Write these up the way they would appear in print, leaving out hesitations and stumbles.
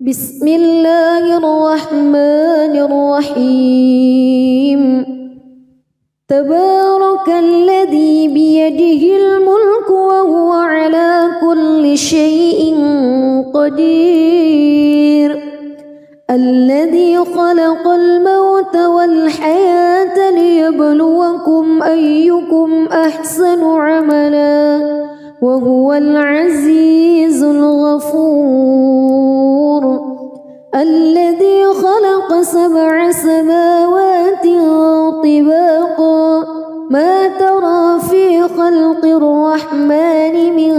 بسم الله الرحمن الرحيم تبارك الذي بيده الملك وهو على كل شيء قدير الذي خلق الموت والحياة ليبلوكم أيكم أحسن عملا وهو العزيز الغفور الذي خلق 7 سماوات طباقا ما ترى في خلق الرحمن من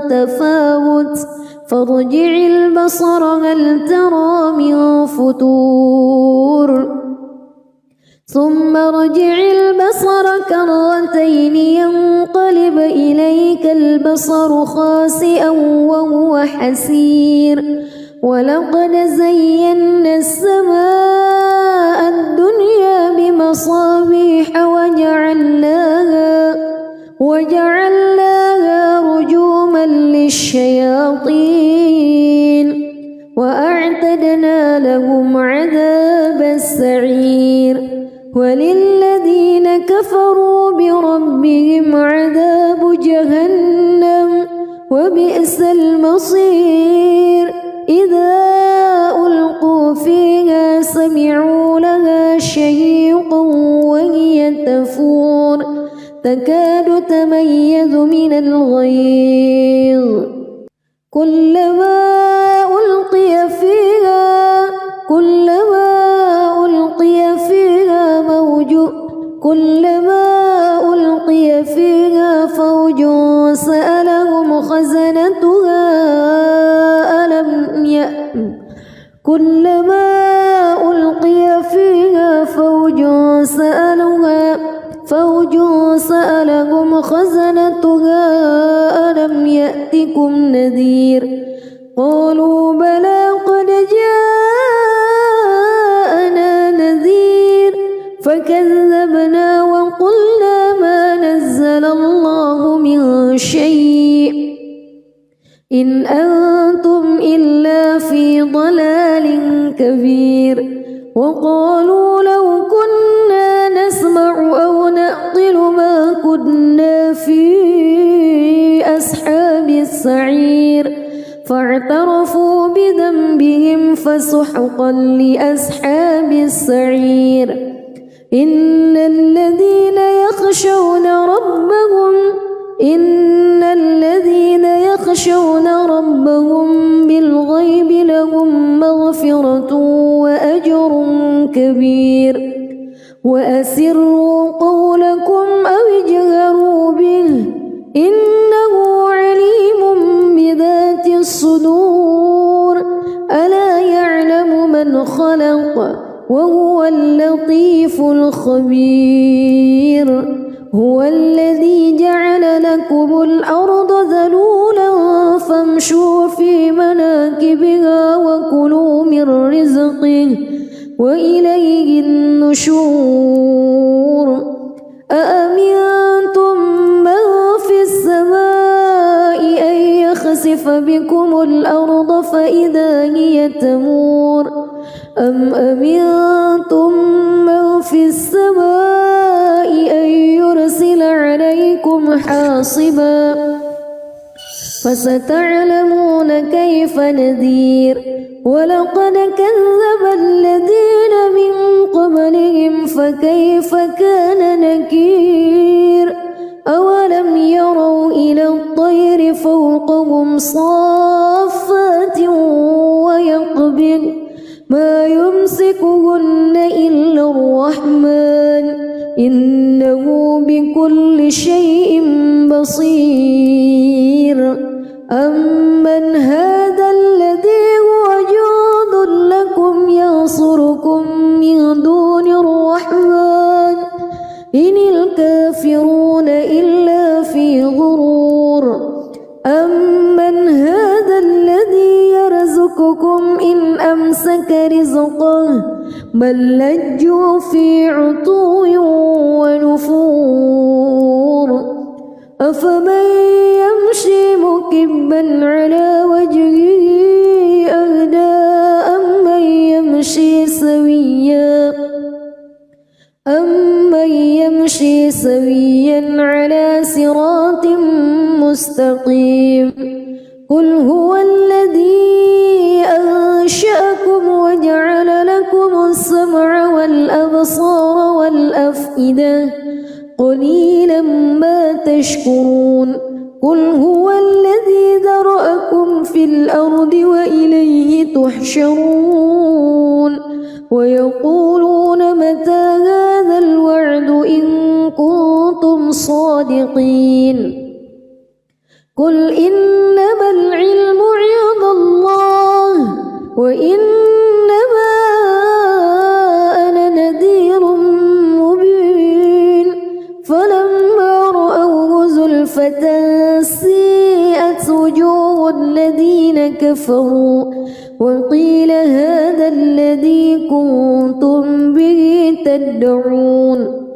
تفاوت فارجع البصر هل ترى من فتور ثم ارجع البصر كرتين ينقلب إليك البصر خاسئا وهو حسير ولقد زينا السماء الدنيا بمصابيح وجعلناها رجوما للشياطين وأعتدنا لهم عذاب السعير وللذين كفروا بربهم عذاب جهنم وبئس المصير إذا ألقوا فيها سمعوا لها شهيقا وهي تفور تكاد تميز من الغيظ كلما ألقي فيها فوج سألهم خزنتها ألم يأتكم نذير قالوا بلى قد جاءنا نذير فكذبنا وقلنا ما نزل الله من شيء إن أنتم إلا في ضلال كبير وقالوا لو كنا نسمع أو نعقل ما كنا في أصحاب السعير فاعترفوا بذنبهم فسحقا لأصحاب السعير إن الذين يخشون ربهم بالغيب لهم مغفرة وأجر كبير وأسروا قولكم أو اجهروا به إنه عليم بذات الصدور ألا يعلم من خلق وهو اللطيف الخبير هو الذي جعل لكم الأرض ذلولا فامشوا في مناكبها وكلوا من رزقه وإليه النشور أأمنتم من في السماء أن يخسف بكم الأرض فإذا هي تمور أم أمنتم من في السماء أن يرسل عليكم حاصبا فستعلمون كيف نذير ولقد كذب الذين من قبلهم فكيف كان نكير أولم يروا إلى الطير فوقهم صافات ويقبض ما يمسكهن إلا الرحمن إنه بكل شيء بصير أمن هذا الذي هو جند لكم ينصركم من دون الرحمن إن الكافرون إلا في غرور أمن هذا الذي يرزقكم إن أمسك رزقه بل لجوا في عتو ونفور أفمن يمشي مكبا على وجهه أهدى سويا على صراط مستقيم قل هو الذي أنشأكم وجعل لكم السمع والأبصار والأفئدة قليلا ما تشكرون قل هو الذي ذرأكم في الأرض وإليه تحشرون ويقولون متى هذا الوعد إن كنتم صادقين قل إنما العلم عند الله وإنما أنا نذير مبين فلما رأوه زلفة سيئت وجوه الذين كفروا وقيل هذا الذي كنتم به تدعون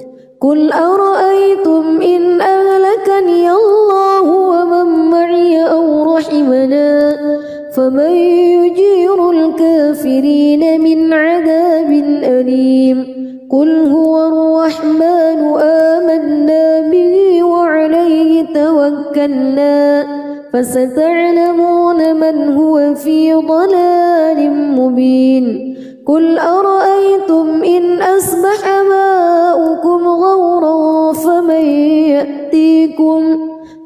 قل أرأيتم إن أهلكني الله ومن معي أو رحمنا فمن يجير الكافرين من عذاب أليم قل هو الرحمن آمنا به وعليه توكلنا فستعلمون من هو في ضلال مبين قل أرأيتم إن أصبح ماؤكم غورا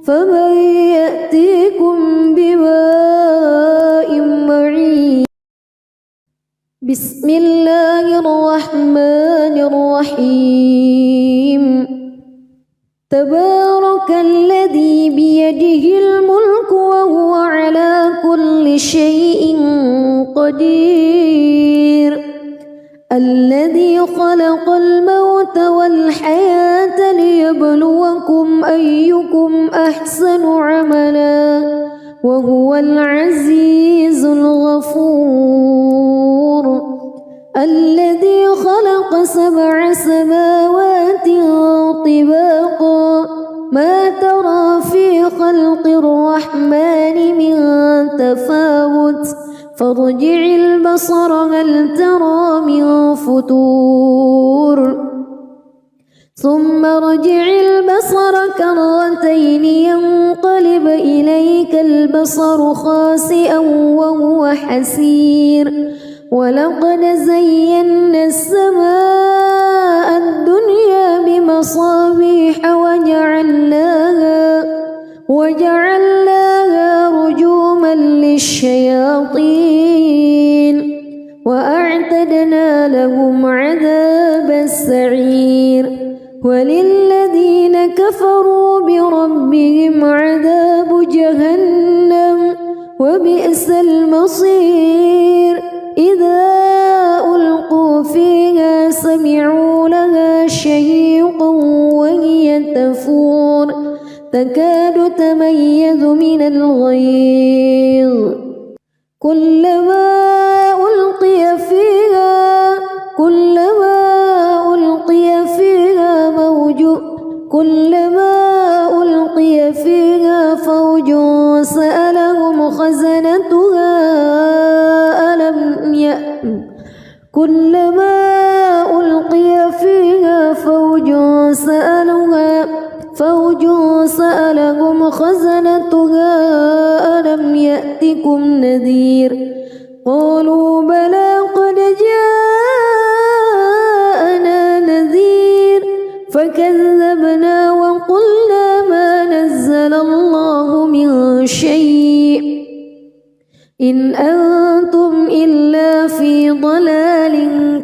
فمن يأتيكم بماء معين بسم الله الرحمن الرحيم تبارك الذي بيده الملك وهو على كل شيء قدير الذي خلق الموت والحياة ليبلوكم أيكم أحسن عملا وهو العزيز الغفور الذي خلق 7 سماوات طباقا ما ترى في خلق الرحمن من تفاوت فارجع البصر هل ترى من فتور ثم ارجع البصر كرتين ينقلب إليك البصر خاسئا وهو حسير ولقد زينا السماء الدنيا بمصابيح وجعلناها رجوما للشياطين وأعتدنا لهم عذاب السعير وللذين كفروا بربهم عذاب جهنم وبئس المصير إذا ألقوا فيها سمعوا لها شهيقا وهي تفور تكاد تميز من الغيظ كلما ألقي فيها فوج سألهم خزنتها كلما ألقي فيها فوج سألهم خزنتها ألم يأتكم نذير قالوا بلى قد جاءنا نذير فكذبنا وقلنا ما نزل الله من شيء إن أنتم إلا في ضلال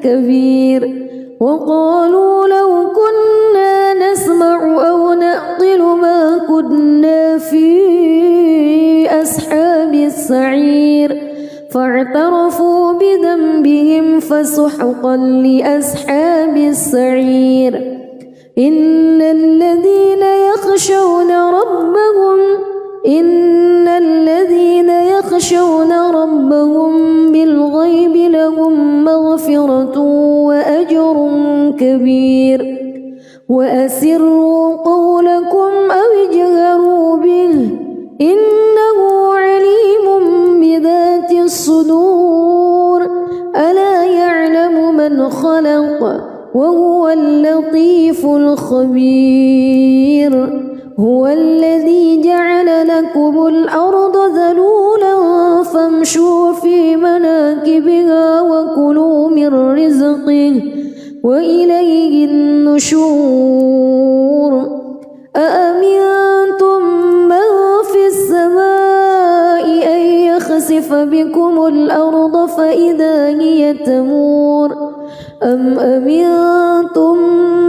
كبير وقالوا لو كنا نسمع أو نعقل ما كنا في أصحاب السعير فاعترفوا بذنبهم فسحقا لأصحاب السعير إن الذين يخشون ربهم بالغيب لهم مغفرة وأجر كبير وأسروا قولكم أو اجهروا به إنه عليم بذات الصدور ألا يعلم من خلق وهو اللطيف الخبير هو الذي جعل لكم الأرض ذلولا فامشوا في مناكبها وكلوا من رزقه وإليه النشور أأمنتم من في السماء أن يخسف بكم الأرض فإذا هي تمور أم أمنتم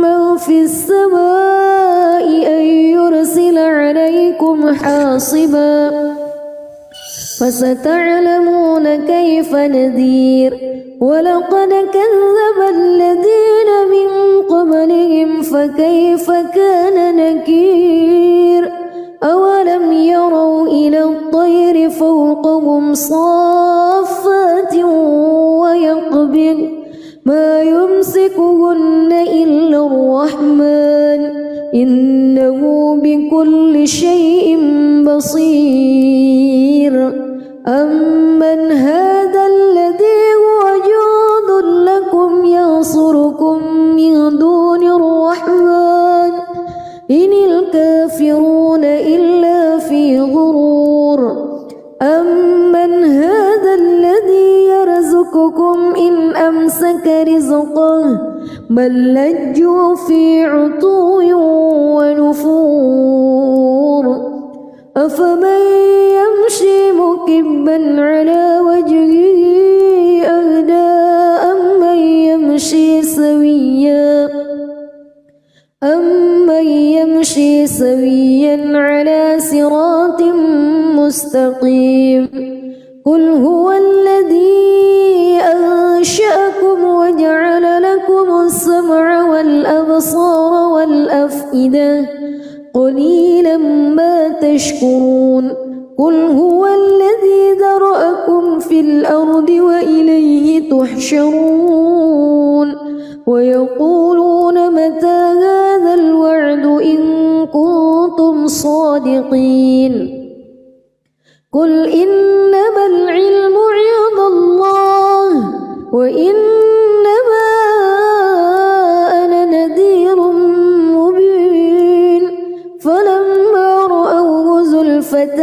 من في السماء أن يرسل عليكم حاصبا فستعلمون كيف نذير ولقد كذب الذين من قبلهم فكيف كان نكير أولم يروا إلى الطير فوقهم صافات ويقبض ما يمسكهن إلا الرحمن إنه بكل شيء بصير أمن هذا الذي هو جند لكم ينصركم من دون الرحمن إن الكافرون إلا في غرور أمن هذا الذي يرزقكم إن أمسك رزقه بل لجوا في عتو ونفور أفمن يمشي مكبا على وجهه أهدى أمن يمشي سويا على صراط مستقيم قل هو الذي أنشأكم وجعل لكم السمع والأبصار والأفئدة قليلا ما تشكرون قل هو الذي ذرأكم في الأرض وإليه تحشرون ويقولون متى هذا الوعد إن كنتم صادقين قل إنما العلم عند الله وإنما أنا نذير مبين فلما رأوه زلفة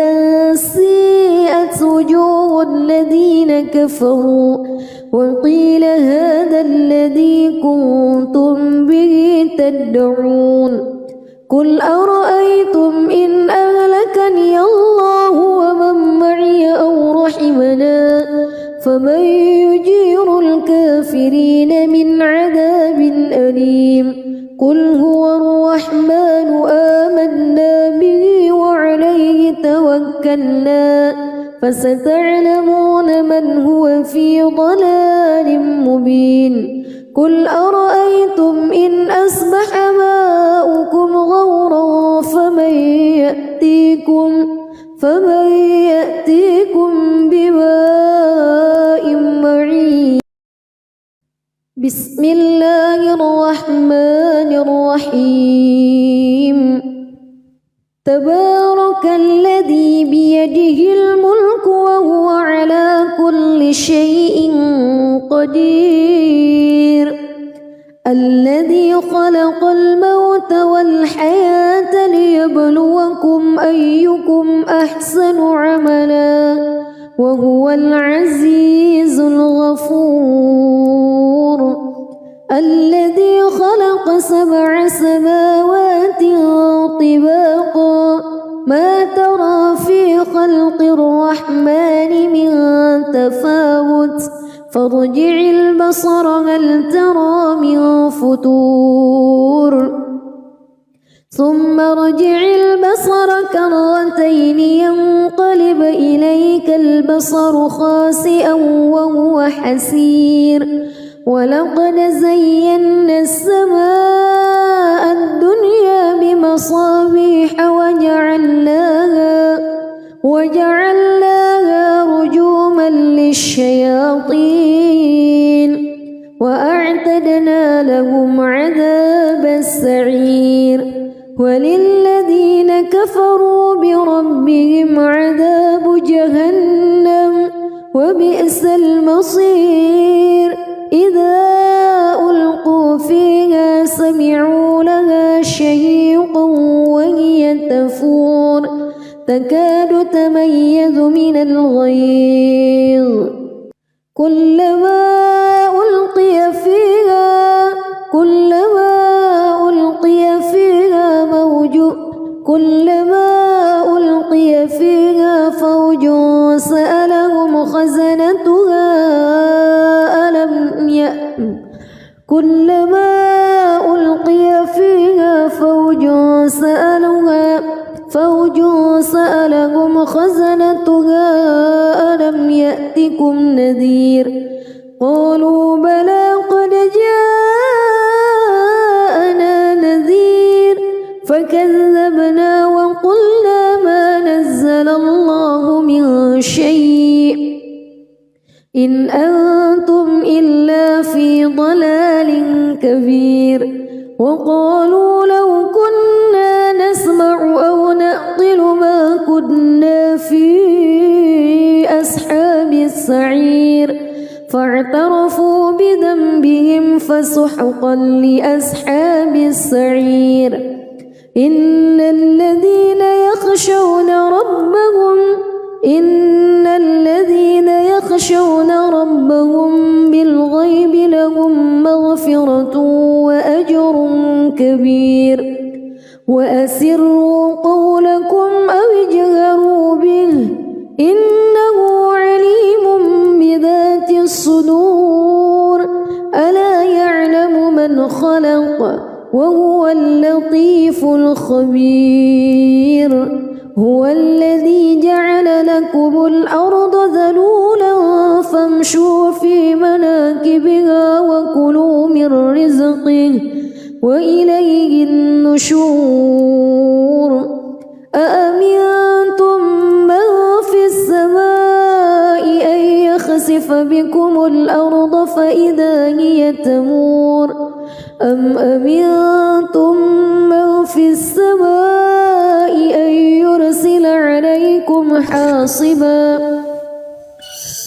سيئت وجوه الذين كفروا وقيل هذا الذي كنتم به تدعون قل أرأيتم إن أهلكني الله ومن معي أو رحمنا فمن يجير الكافرين من عذاب أليم قل هو الرحمن آمنا به وعليه توكلنا فستعلمون من هو في ضلال مبين قل أرأيتم إن أصبح ماؤكم غورا فمن يأتيكم بماء معين بسم الله الرحمن الرحيم تبارك الذي بيده الملك وهو على كل شيء قدير الذي خلق الموت والحياة ليبلوكم أيكم أحسن عملا وهو العزيز الغفور الذي خلق 7 سماوات طباقا ما ترى في خلق الرحمن من تفاوت فارجع البصر هل ترى من فتور ثم ارجع البصر كرتين ينقلب إليك البصر خاسئا وهو حسير ولقد زينا السماء الدنيا بمصابيح وجعلناها رجوما للشياطين وأعتدنا لهم عذاب السعير وللذين كفروا بربهم عذاب جهنم وبئس المصير إذا ألقوا فيها الغيظ كلما ألقي فيها فوج سألهم خزنتها ألم يأتكم نذير قالوا بلى قد جاءنا نذير فكذبنا وقلنا ما نزل الله من شيء إن أنتم إلا في ضلال كبير وقالوا لو كنا نسمع أو نعقل ما كنا في أصحاب السعير فاعترفوا بذنبهم فسحقا لأصحاب السعير إن الذين يخشون ربهم بالغيب لهم مغفرة وأجر كبير وأسروا قولكم أو اجهروا به إنه عليم بذات الصدور ألا يعلم من خلق وهو اللطيف الخبير هو الذي جعل لكم الأرض ذلولا فامشوا في مناكبها وكلوا من رزقه وإليه النشور أأمنتم من في السماء أن يخسف بكم الأرض فإذا هي تمور أم أمنتم من في السماء أن يرسل عليكم حاصبا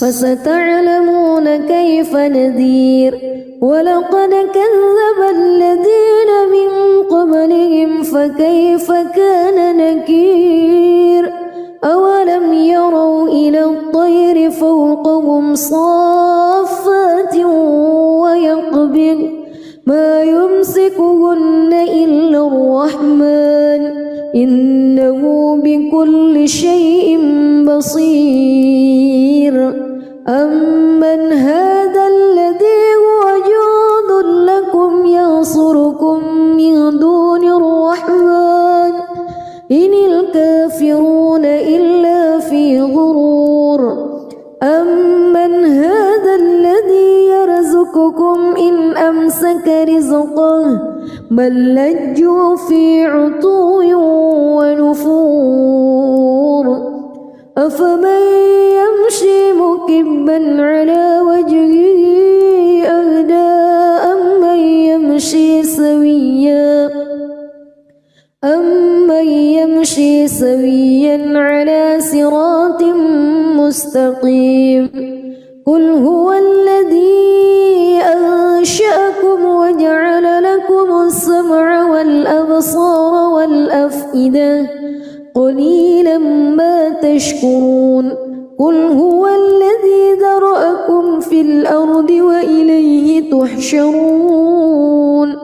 فستعلمون كيف نذير ولقد كذب الذين من قبلهم فكيف كان نكير أولم يروا إلى الطير فوقهم صافات ويقبض ما يمسكهن إلا الرحمن إنه بكل شيء بصير أمن هذا الذي هو جند لكم ينصركم من دون الرحمن إن الكافرون إلا في غرور أمن هذا الذي يرزقكم إن أمسك رزقه بل لجوا في عتو ونفور أفمن يمشي مكبا على وجهه أهدى أمن يمشي سويا على صراط مستقيم قل هو الذي أنشأكم وجعل لكم السمع والأبصار والأفئدة قليلا ما تشكرون قل هو الذي ذرأكم في الأرض وإليه تحشرون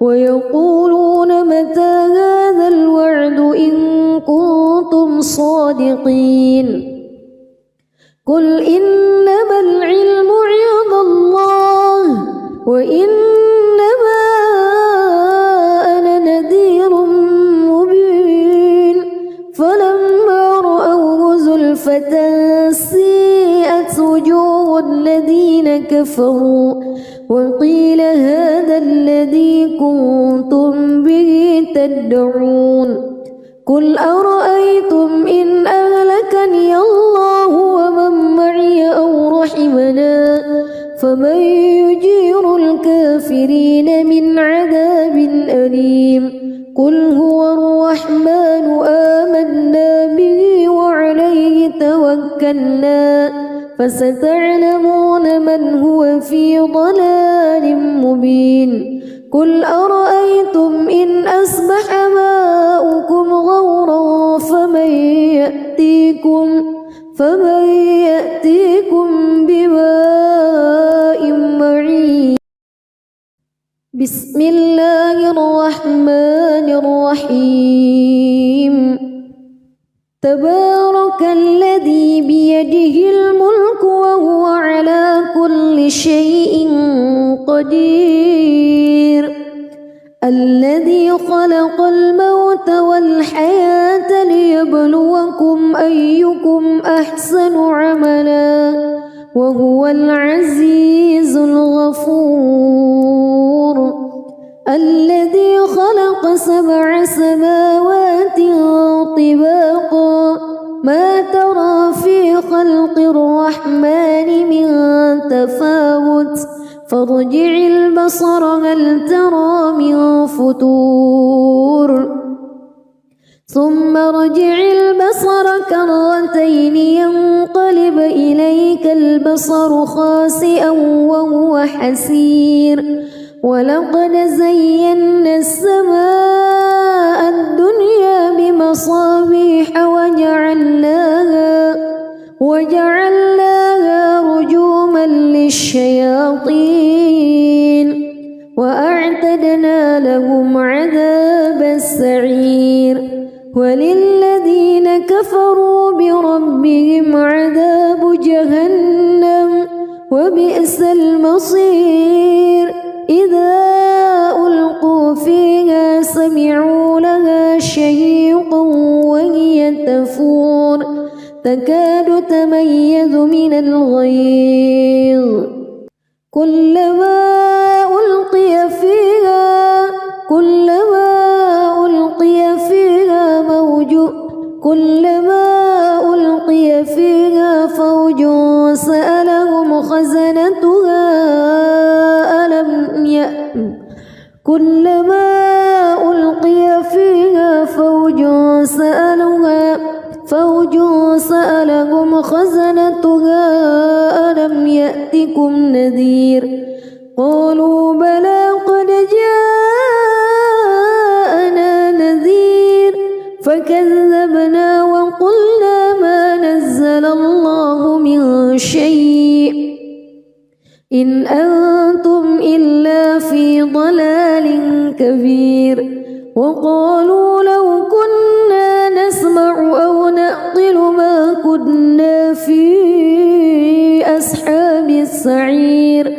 ويقولون متى هذا الوعد إن كنتم صادقين قل إنما العلم عند الله وإنما أنا نذير مبين فلما رأوه زلفة سيئت وجوه الذين كفروا وقيل هذا الذي كنتم به تدعون قل أرأيتم إن أهلكني الله ومن معي أو رحمنا فمن يجير الكافرين من عذاب أليم قل هو الرحمن آمنا به وعليه توكلنا فستعلمون من هو في ضلال مبين قل أرأيتم إن أصبح ماؤكم غورا فمن بسم الله الرحمن الرحيم تبارك الذي بيده الملك وهو على كل شيء قدير الذي خلق الموت والحياة ليبلوكم أيكم أحسن عملا وهو العزيز الغفور الذي خلق 7 سماوات طباقا ما ترى في خلق الرحمن من تفاوت فارجع البصر هل ترى من فتور ثم ارجع البصر كرتين ينقلب إليك البصر خاسئا وهو حسير ولقد زينا السماء الدنيا بمصابيح وجعلناها رجوما للشياطين وأعتدنا لهم عذاب السعير وللذين كفروا بربهم عذاب جهنم وبئس المصير إذا ألقوا فيها سمعوا لها شهيقا وهي تفور تكاد تميز من الغيظ كلما ألقي فيها فوج سألهم خزنتها كلما ألقي فيها فوج سألهم خزنتها ألم يأتكم نذير قالوا بلى قد جاءنا نذير فكذبنا وقلنا ما نزل الله من شيء إن أنتم إلا في ضلال كبير وقالوا لو كنا نسمع أو نعقل ما كنا في أصحاب السعير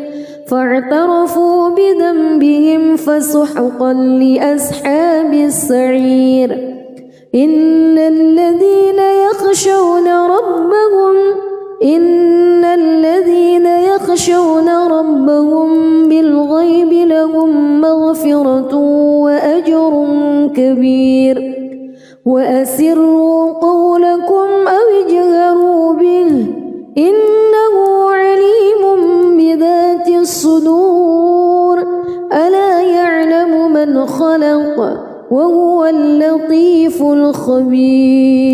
فاعترفوا بذنبهم فسحقا لأصحاب السعير إن الذين يخشون ربهم بالغيب لهم مغفرة وأجر كبير وأسروا قولكم أو اجهروا به إنه عليم بذات الصدور ألا يعلم من خلق وهو اللطيف الخبير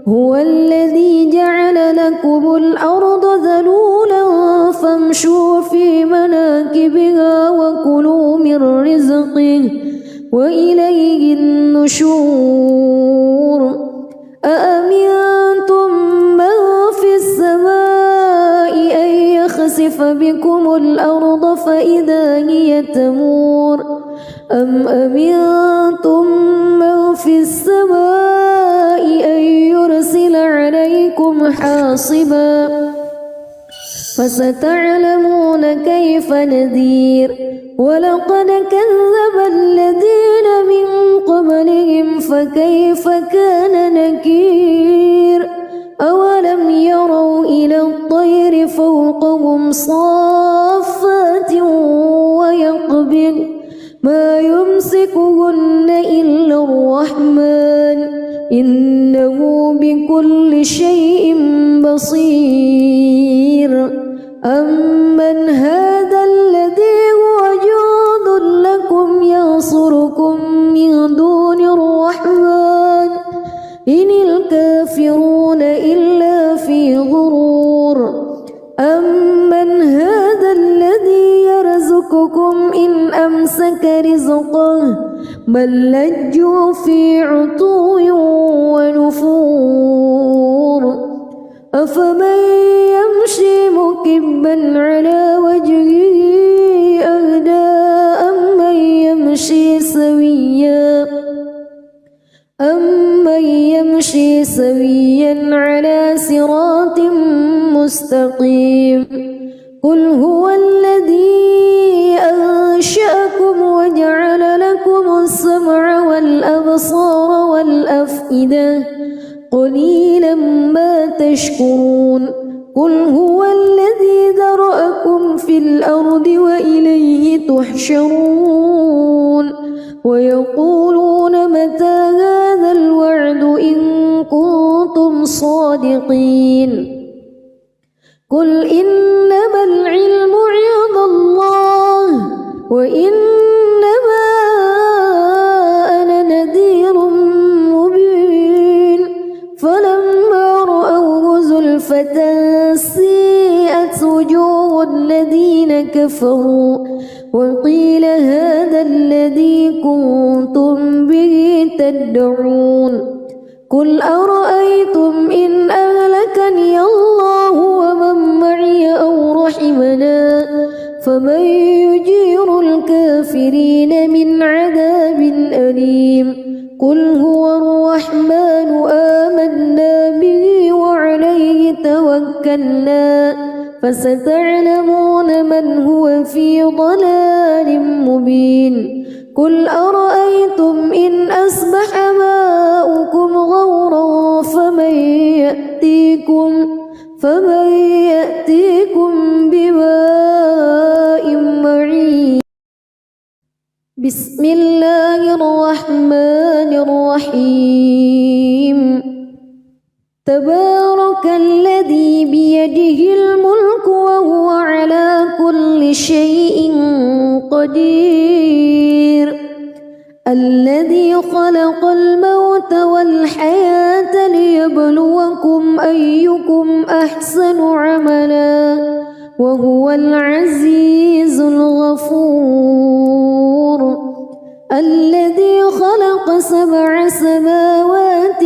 هو الذي جعل لكم الأرض ذلولا فامشوا في مناكبها وكلوا من رزقه وإليه النشور أأمنتم من في السماء أن يخسف بكم الأرض فإذا هي تمور أم أمنتم من في السماء أن يرسل عليكم حاصبا فستعلمون كيف نذير ولقد كذب الذين من قبلهم فكيف كان نكير أولم يروا إلى الطير فوقهم صافات ويقبض ما يمسكهن إلا الرحمن إنه بكل شيء بصير أمن هذا الذي هو جند لكم ينصركم من دون الرحمن إن الكافرون إلا في غرور أمن هذا الذي يرزقكم إن أمسك رزقه بل لجوا في عتو ونفور أفمن يمشي مكبا على وجهه أهدى مستقيم قل هو الذي أنشأكم وجعل لكم السمع والأبصار والأفئدة قليلا ما تشكرون قل هو الذي ذرأكم في الأرض وإليه تحشرون ويقولون متى هذا الوعد إن كنتم صادقين قل إنما العلم عند الله وإنما أنا نذير مبين فلما رأوه زلفة سيئت وجوه الذين كفروا وقيل هذا الذي كنتم به تدعون قل أرأيتم إن أهلكني الله ومن معي أو رحمنا فمن يجير الكافرين من عذاب أليم قل هو الرحمن آمنا به وعليه توكلنا فستعلمون من هو في ضلال مبين قل أرأيتم إن أصبح ماؤكم غورا فمن يأتيكم بماء معين بسم الله الرحمن الرحيم تبارك الذي بيده الملك وهو على كل شيء قدير الذي خلق الموت والحياة ليبلوكم أيكم أحسن عملا وهو العزيز الغفور الذي خلق 7 سماوات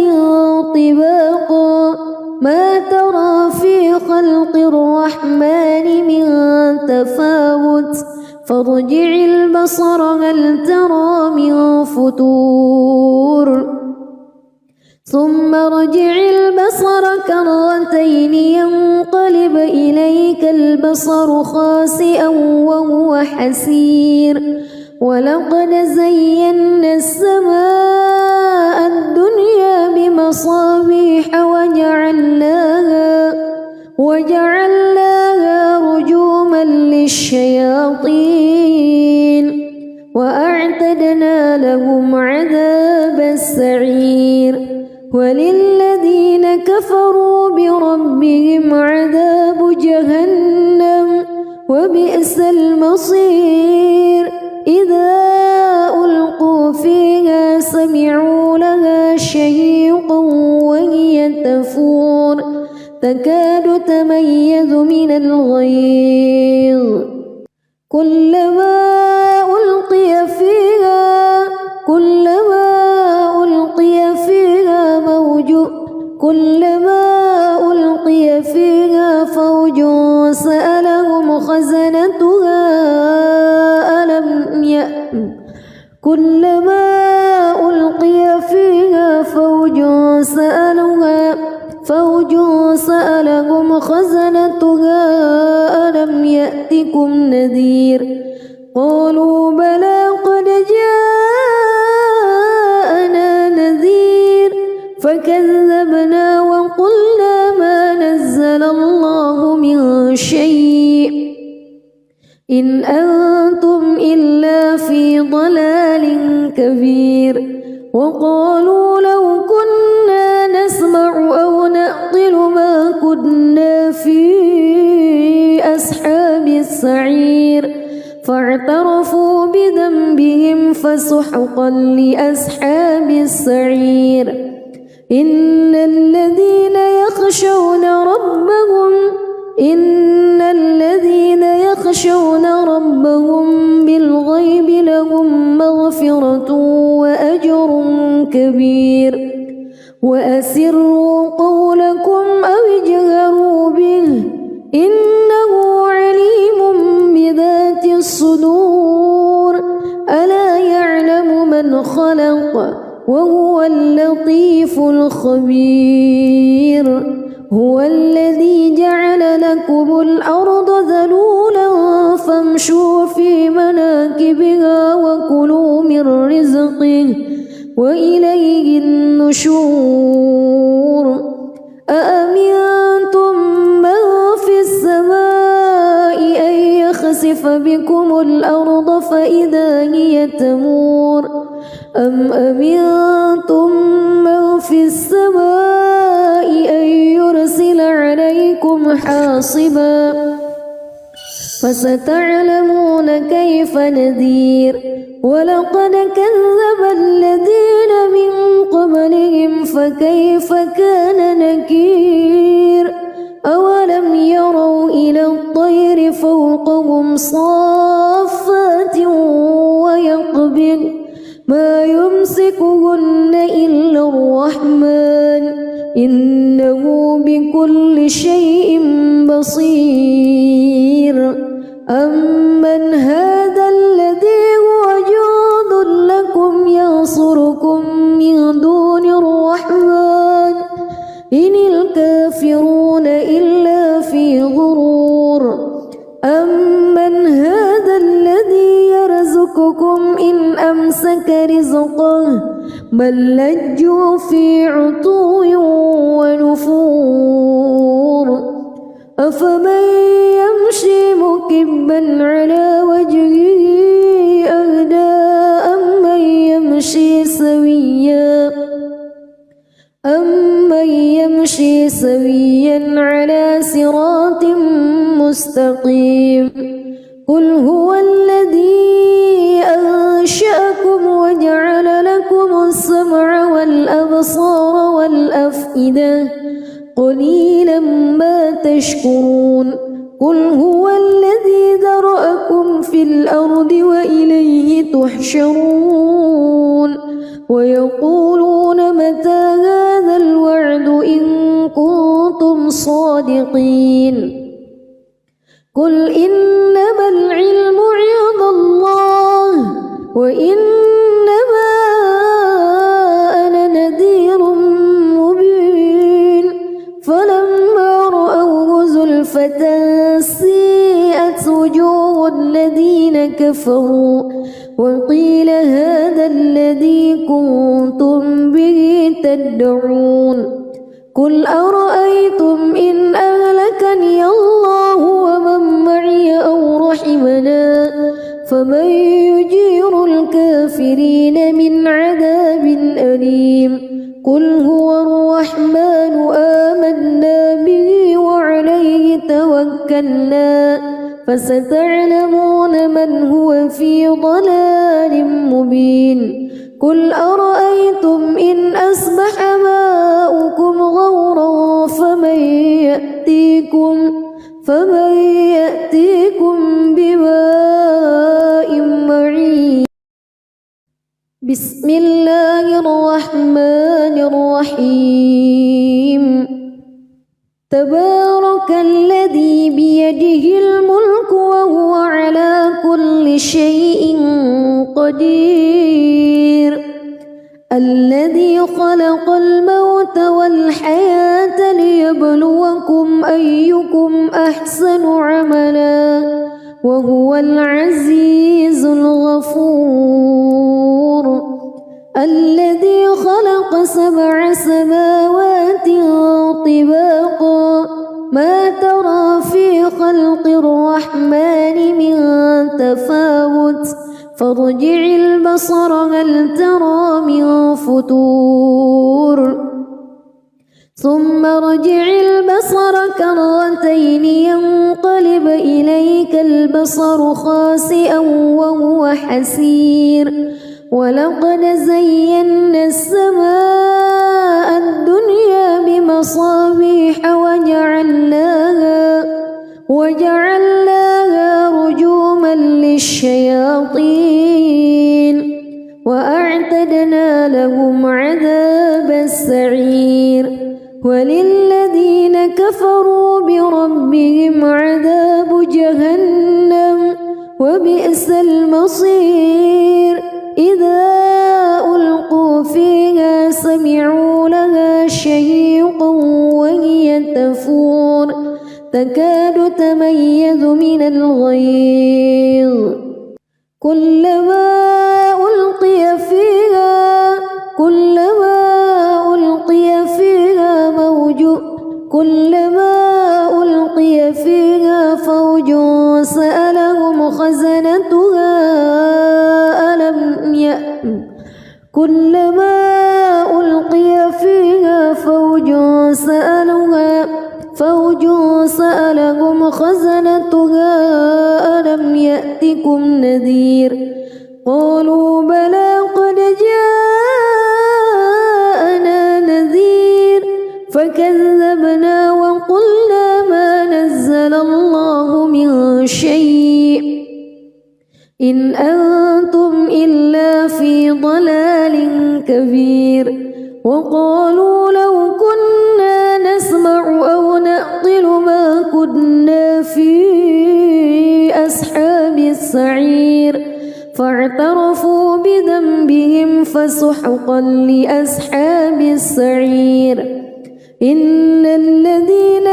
طباقا ما ترى في خلق الرحمن من تفاوت فارجع البصر هل ترى من فطور ثم ارجع البصر كرتين ينقلب إليك البصر خاسئا وهو حسير ولقد زينا السماء الدنيا بمصابيح وجعلناها رجوما للشياطين وأعتدنا لهم عذاب السعير وللذين كفروا بربهم عذاب جهنم وبئس المصير إذا ألقوا فيها سمعوا لها شهيقا وهي تفور تكاد تميز من الغيظ كلما ألقي فيها فوج سألهم خزنتها كلما ألقي فيها فوج سألهم خزنتها ألم يأتكم نذير قالوا بلى قد جاءنا نذير فكذبنا وقلنا ما نزل الله من شيء إن أنتم إلا في ضلال كبير وقالوا لو كنا نسمع أو نعقل ما كنا في أصحاب السعير فاعترفوا بذنبهم فسحقا لأصحاب السعير إن الذين يخشون ربهم بالغيب لهم مغفرة وأجر كبير وأسروا قولكم أو اجهروا به إنه عليم بذات الصدور ألا يعلم من خلق وهو اللطيف الخبير هو الذي جعل لكم فامشوا في مناكبها وكلوا من رزقه وإليه النشور أأمنتم من في السماء أن يخسف بكم الأرض فإذا هي تمور أم أمنتم من في السماء أن يرسل عليكم حاصبا فستعلمون كيف نذير ولقد كذب الذين من قبلهم فكيف كان نكير أولم يروا إلى الطير فوقهم صافات ويقبض ما يمسكهن إلا الرحمن إنه بكل شيء بصير أمن هذا الذي هو جند لكم ينصركم من دون الرحمن إن الكافرون إلا في غرور أمن هذا الذي يرزقكم إن أمسك رزقه بل لجوا في عتو ونفور أفمن يمشي مكبا على وجهه أهدى أمن يمشي سويا على صراط مستقيم قل هو الذي أنشأكم وجعل لكم السمع والأبصار والأفئدة قليلا ما تشكرون قل هو الذي ذرأكم في الأرض وإليه تحشرون ويقولون متى هذا الوعد إن كنتم صادقين قل إنما العلم عند الله وإنما أنا نذير مبين فلما رأوه زلفة سيئت وجوه الذين كفروا وقيل هذا الذي كنتم به تدعون قل أرأيتم إن أهلكني الله ومن معي أو رحمنا فمن يجير الكافرين من عذاب أليم قل هو الرحمن آمنا به وعليه توكلنا فستعلمون من هو في ضلال مبين قل أرأيتم إن أصبح ماؤكم غورا فمن يأتيكم بماء معين بسم الله الرحمن الرحيم تبارك الذي بيده الملك وهو على كل شيء قدير الذي خلق الموت والحياة ليبلوكم أيكم أحسن عملا وهو العزيز الغفور الذي خلق 7 سماوات طباقا ما ترى في خلق الرحمن من تفاوت فارجع البصر هل ترى من فتور ثم ارجع البصر كرتين ينقلب إليك البصر خاسئا وهو حسير ولقد زينا السماء الدنيا بمصابيح وجعلناها رجوما للشياطين وأعتدنا لهم عذاب السعير وللذين كفروا بربهم عذاب جهنم وبئس المصير إذا ألقوا فيها سمعوا لها شهيقا وهي تفور تكاد تميز يلفظ من الغيظ كلما ألقي فيها فوج سألهم خزنتها ألم يأتكم نذير قالوا بلى قد جاءنا نذير فكذبنا وقلنا ما نزل الله من شيء إن أنتم إلا في ضلال كبير وقالوا لو كنا نسمع أو نعقل ما كنا في أصحاب السعير فاعترفوا بذنبهم فسحقا لأصحاب السعير إن الذين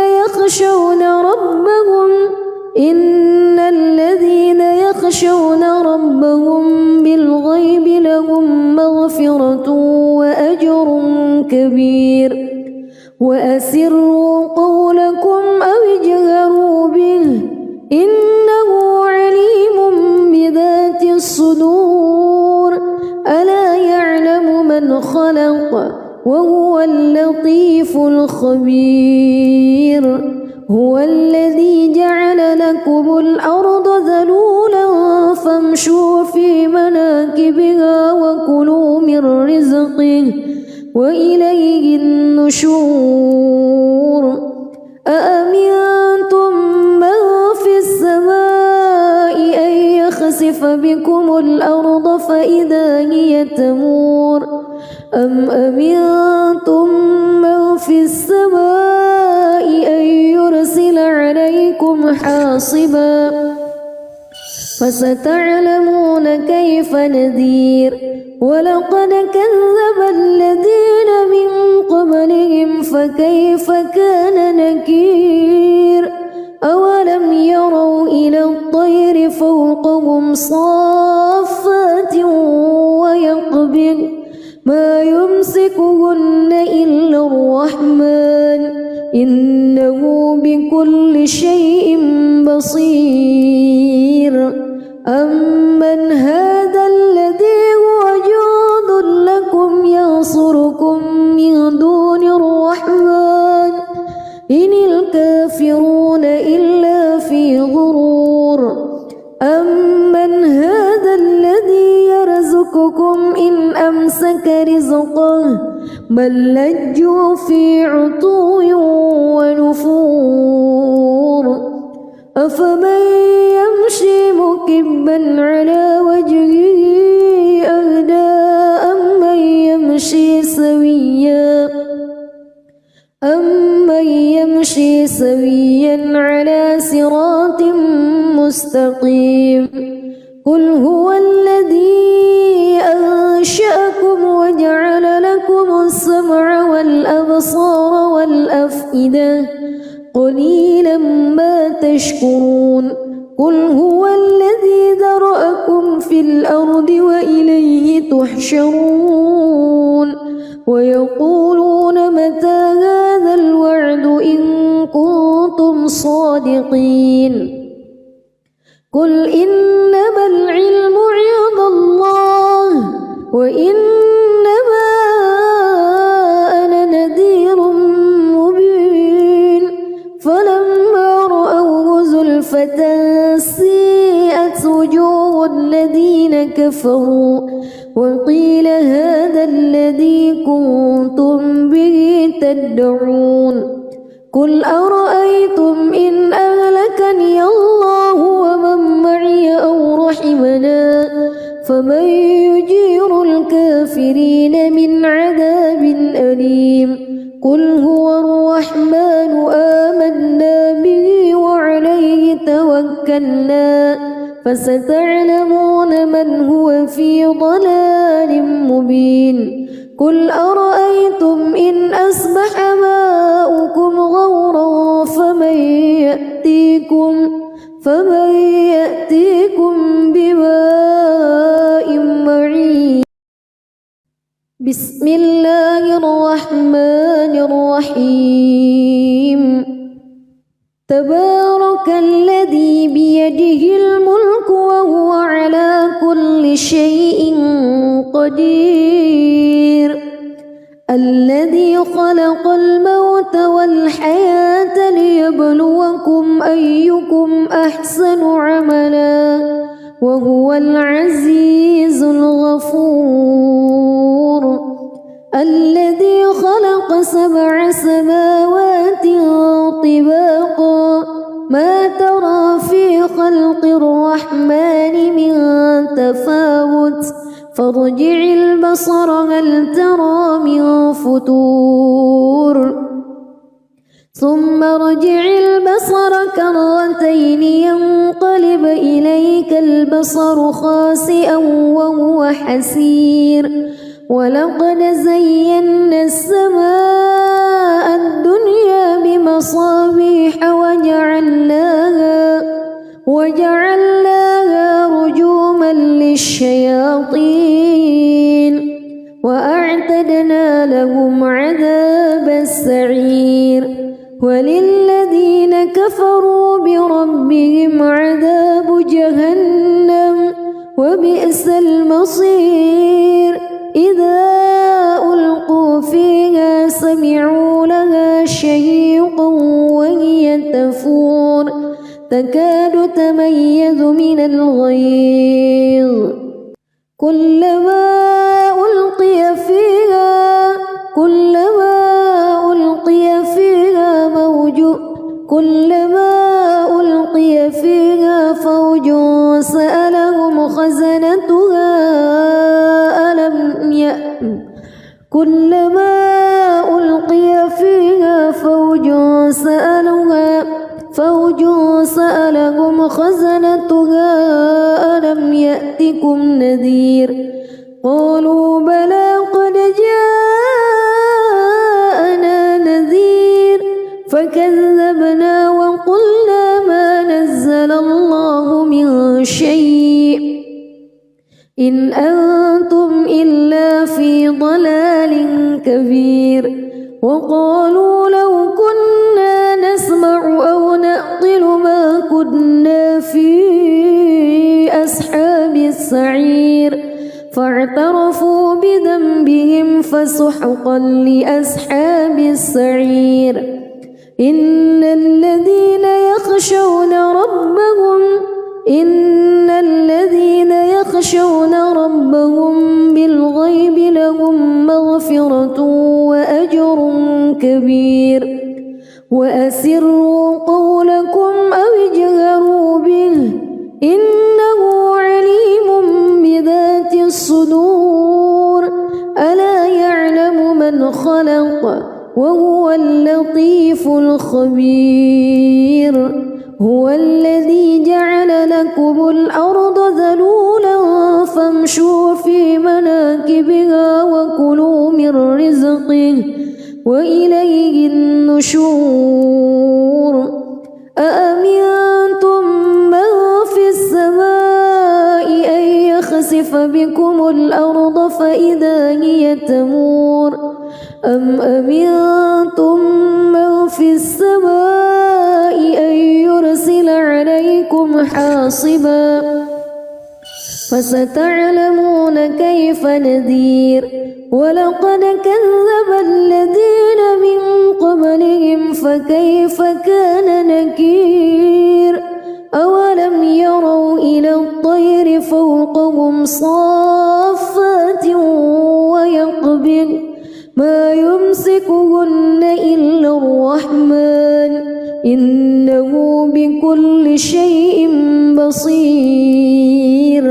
يخشون ربهم بالغيب لهم مغفرة وأجر كبير وأسروا قولكم أو اجهروا به إنه عليم بذات الصدور ألا يعلم من خلق وهو اللطيف الخبير هو الذي جعل لكم الأرض ذلولا فامشوا في مناكبها وكلوا من رزقه وإليه النشور أأمنتم من في السماء أن يخسف بكم الأرض فإذا هي تمور أم أمنتم من في السماء أن يرسل عليكم حاصبا فستعلمون كيف نذير ولقد كذب الذين من قبلهم فكيف كان نكير أولم يروا إلى الطير فوقهم صافات ويقبض ما يمسكهن إلا الرحمن إنه بكل شيء بصير أمن هذا الذي هو جند لكم ينصركم من دون الرحمن إن الكافرون إلا في غرور أمن هذا الذي يرزقكم إن أمسك رزقه بل لجوا في عتو ونفور أفمن يمشي مكبا على وجهه أهدى أمن يمشي سويا على صراط مستقيم قل هو الذي أنشأكم وجعل لكم السمع والأبصار والأفئدة قليلا ما تشكرون قل هو الذي ذرأكم في الأرض وإليه تحشرون ويقولون متى هذا الوعد إن كنتم صادقين قل إنما العلم عند الله وإنما أنا نذير مبين فلما رأوه زلفة سيئت وجوه الذين كفروا وقيل هذا الذي كنتم به تدعون قل أرأيتم إن أهلكني الله ومن معي أو رحمنا فمن يجير الكافرين من عذاب أليم قل هو الرحمن آمنا به وعليه توكلنا فستعلمون من هو في ضلال مبين قل أرأيتم إن أصبح ماؤكم غورا فمن يأتيكم بماء معين. بسم الله الرحمن الرحيم. تبارك الذي بيده الملك وهو على كل شيء قدير. الذي خلق الموت والحياة ليبلوكم أيكم أحسن عملا وهو العزيز الغفور. الذي خلق 7 سماوات طباقا ما ترى في خلق الرحمن من تفاوت فارجع البصر هل ترى من فتور ثم ارجع البصر كرتين ينقلب إليك البصر خاسئا وهو حسير. ولقد زينا السماء الدنيا بمصابيح وجعلناها رجوما للشياطين وأعتدنا لهم عذاب السعير. وللذين كفروا بربهم عذاب جهنم وبئس المصير. إذا ألقوا فيها سمعوا لها شهيقا وهي تفور تكاد تميز من الغيظ كلما ألقي فيها فوج سألهم خزنتها كلما ألقي فيها فوج سألهم خزنتها ألم يأتكم نذير قالوا بلى قد جاءنا نذير فكذبنا وقلنا ما نزل الله من شيء إن أنتم إلا في ضلال كبير. وقالوا لو كنا نسمع أو نعقل ما كنا في أصحاب السعير فاعترفوا بذنبهم فسحقا لأصحاب السعير. إن الذين يخشون ربهم بالغيب لهم مغفرة وأجر كبير. وأسروا قولكم أو اجهروا به إنه عليم بذات الصدور. ألا يعلم من خلق وهو اللطيف الخبير. هو الذي جعل لكم الأرض ذلولا فامشوا في مناكبها وكلوا من رزقه وإليه النشور. أأمنتم من في السماء أن يخسف بكم الأرض فإذا هي تمور أم أمنتم من في السماء أن يرسل عليكم حاصبا فستعلمون كيف نذير. ولقد كذب الذين من قبلهم فكيف كان نكير. أولم يروا إلى الطير فوقهم صافات ويقبض ما يمسكهن إلا الرحمن إنه بكل شيء بصير.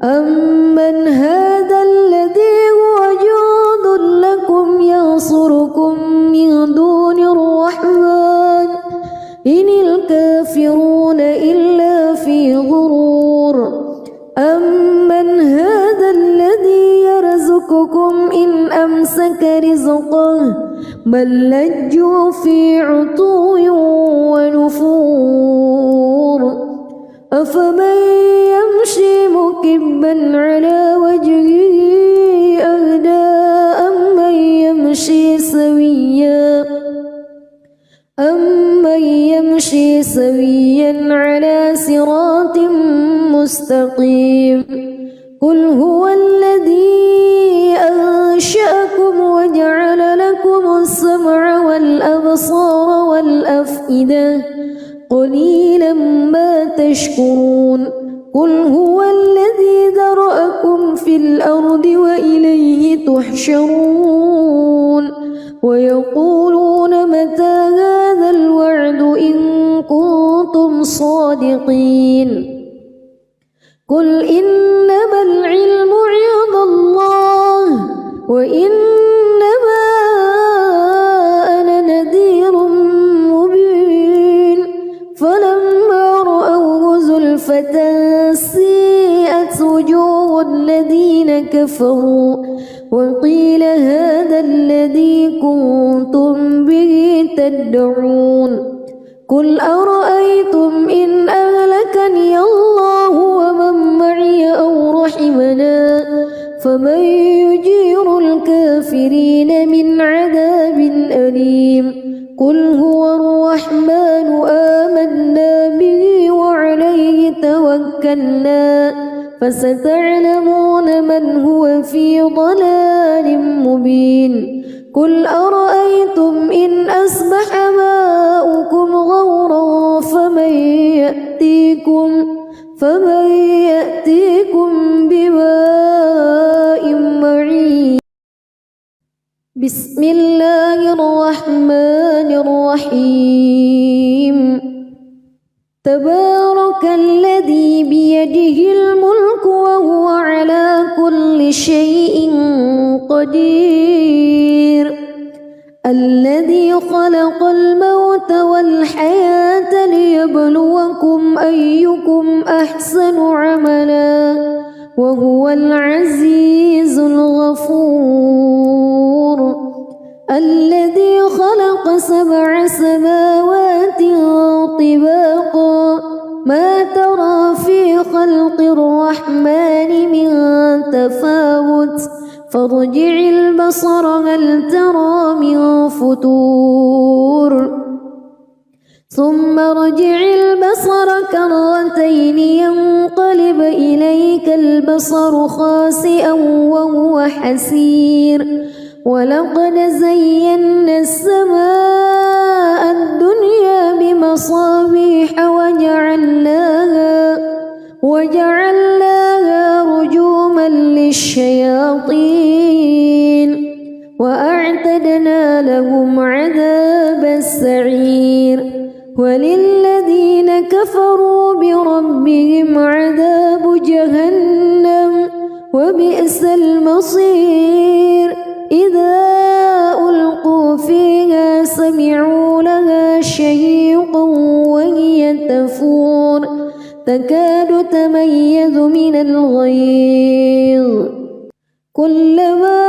أمن هذا الذي هو جند لكم ينصركم من دون الرحمن إن الكافرون إلا في غرور. أمن هذا الذي يرزقكم إن أمسك رزقه بل لجوا في عتو ونفور. أفمن يمشي مكبا على وجهه أهدى أمن يمشي سويا على صراط مستقيم قل هو الذي أنشأكم وجعل لكم السمع والأبصار والأفئدة قليلا ما تشكرون قل هو الذي ذرأكم في الأرض وإليه تحشرون ويقولون متى هذا الوعد إن كنتم صادقين قل إنما العلم عند الله وإنما أنا نذير مبين فلما رأوه زلفة سيئت وجوه الذين كفروا وقيل هذا الذي كنتم به تدعون قل أرأيتم إن أهلكني الله ومن معي أو رحمنا فمن يجير الكافرين من عذاب أليم قل هو الرحمن آمنا به وعليه توكلنا فستعلمون من هو في ضلال مبين قل أرأيتم إن أصبح ماؤكم غورا فمن يأتيكم بماء معين بسم الله الرحمن الرحيم تبارك الذي بيده الملك وهو على كل شيء قدير الذي خلق الموت والحياة ليبلوكم أيكم أحسن عملا وهو العزيز الغفور الذي خلق 7 سماوات طباقا ما ترى في خلق الرحمن من تفاوت فارجع البصر هل ترى من فتور ثم ارجع البصر كرتين ينقلب إليك البصر خاسئا وهو حسير ولقد زينا السماء الدنيا بمصابيح وجعلناها رجوما للشياطين وأعتدنا لهم عذاب السعير وللذين كفروا بربهم عذاب جهنم وبئس المصير إذا ألقوا فيها سمعوا لها شهيقا وهي تفور تكاد تميز من الغيظ كلما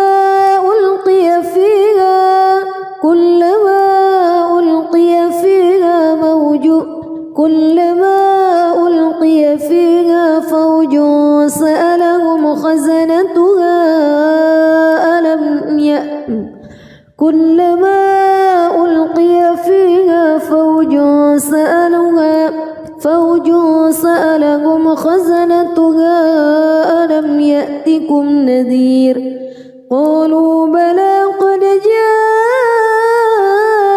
ألقي فيها فوج سألهم خزنتها كلما ألقي فيها فوج سألهم خزنتها ألم يأتكم نذير قالوا بلى قد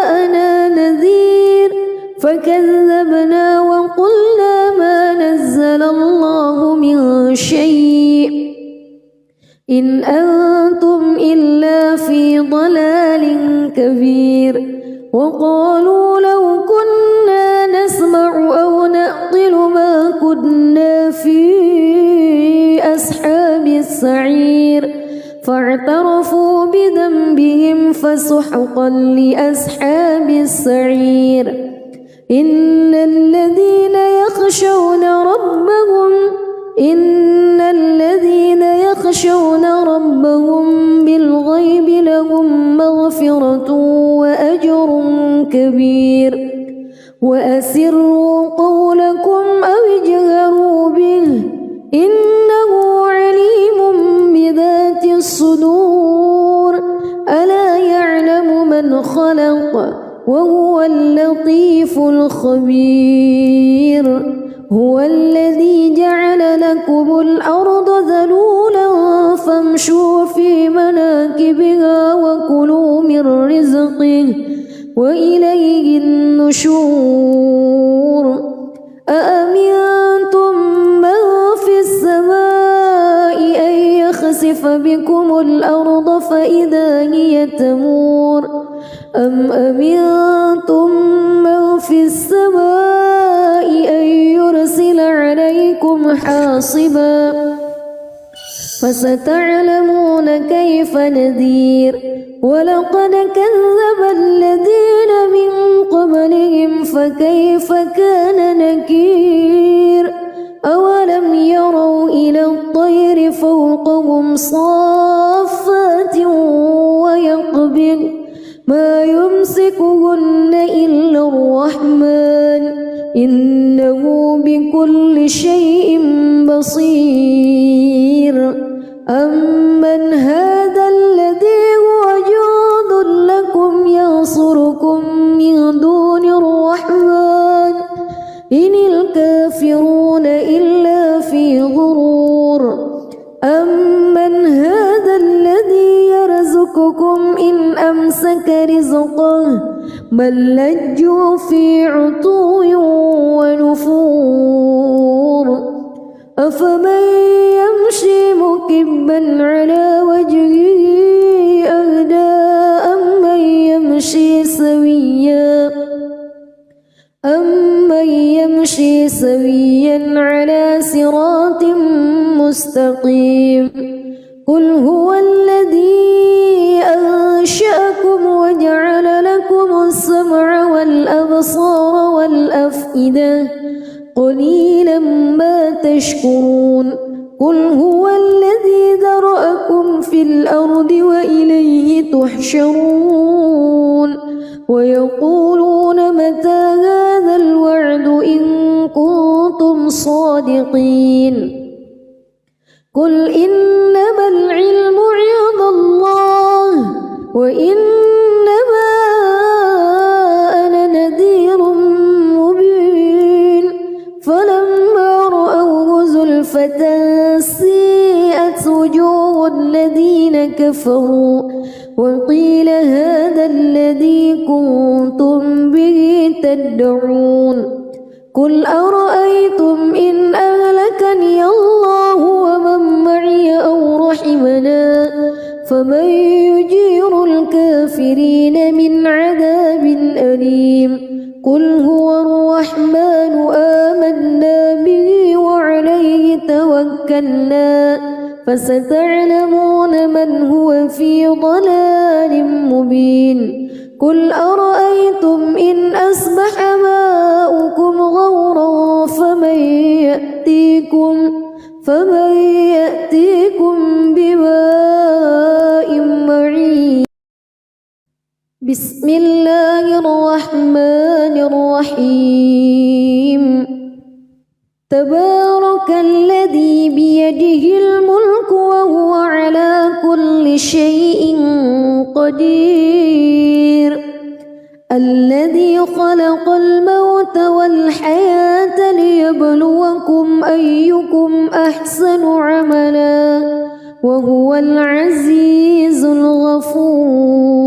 جاءنا نذير فكذبنا وقلنا ما نزل الله من شيء إن أنتم إلا في ضلال كبير وقالوا لو كنا نسمع أو نعقل ما كنا في أصحاب السعير فاعترفوا بذنبهم فسحقا لأصحاب السعير إن الذين يخشون ربهم بالغيب لهم مغفرة وأجر كبير وأسروا قولكم أو اجهروا الذي جعل لكم الأرض ذلولا فامشوا في مناكبها وكلوا من رزقه وإليه النشور أأمنتم من في السماء أن يخسف بكم الأرض فإذا هي تمور أم أمنتم من في السماء أن يرسل عليكم حاصبا فستعلمون كيف نذير ولقد كذب الذين من قبلهم فكيف كان نكير أولم يروا إلى الطير فوقهم صافات ويقبض ما يمسكهن إلا الرحمن إنه بكل شيء بصير أمن هذا الذي هو جند لكم ينصركم من دون الرحمن إن الكافرون إلا في غرور أمن هذا الذي يرزقكم إن أمسك رزقه بل لجوا في عتو ونفور أفمن يمشي مكبا على وجهه أهدى أمن يمشي سويا على صراط مستقيم قل هو الذي أنشأكم وجعل لكم السمع والأبصار والأفئدة قليلا ما تشكرون قل هو الذي ذرأكم في الأرض وإليه تحشرون ويقولون متى هذا الوعد إن كنتم صادقين قل إنما العلم عند الله وإنما أنا نذير مبين فلما رأوه زلفة سيئت وجوه الذين كفروا وقيل هذا الذي كنتم به تدعون قل أرأيتم إن أهلكني الله ومن معي أو رحمنا فمن يجير الكافرين من عذاب أليم قل هو الرحمن آمنا به وعليه توكلنا فستعلمون من هو في ضلال مبين قل أرأيتم إن أصبح ماؤكم غورا فمن يأتيكم بماء معين بسم الله الرحمن الرحيم تبارك الذي بيده الملك وهو على كل شيء قدير الذي خلق الموت والحياة ليبلوكم أيكم أحسن عملا وهو العزيز الغفور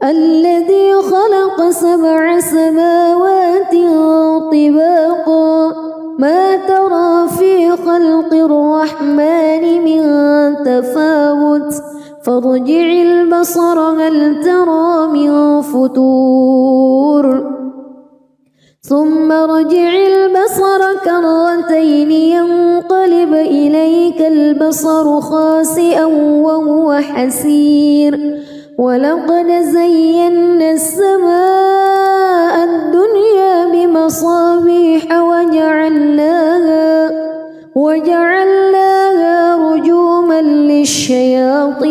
الذي خلق 7 سماوات طباقا ما ترى في خلق الرحمن من تفاوت فارجع البصر هل ترى من فتور ثم ارجع البصر كرتين ينقلب إليك البصر خاسئا وهو حسير ولقد زينا السماء الدنيا بمصابيح وجعلناها رجوما للشياطين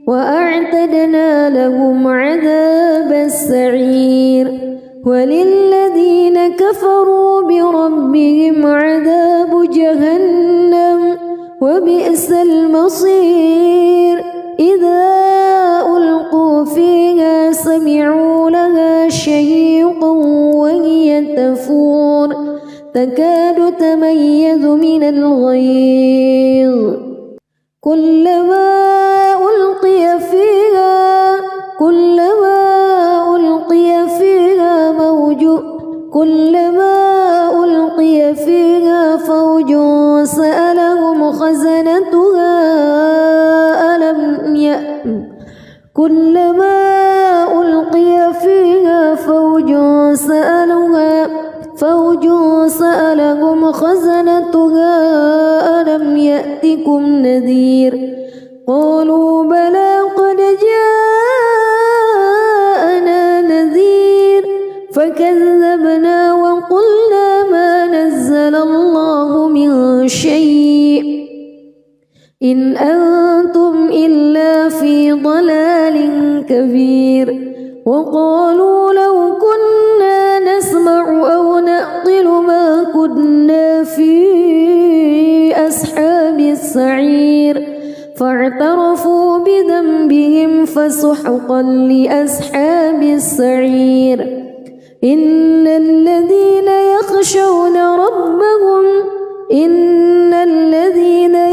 وأعتدنا لهم عذاب السعير وللذين كفروا بربهم عذاب جهنم وبئس المصير إذا ألقوا فيها سمعوا لها شهيقا وهي تفور تكاد تميز من الغيظ كلما ألقي فيها فوج سألهم خزنتها ألم يأتكم نذير قالوا بلى قد جاءنا نذير فكذبنا وقلنا ما نزل الله من شيء إن أنتم إلا في ضلال كبير وقالوا لو كنا نسمع أو نعقل ما كنا في أصحاب السعير فاعترفوا بذنبهم فسحقا لأصحاب السعير إن الذين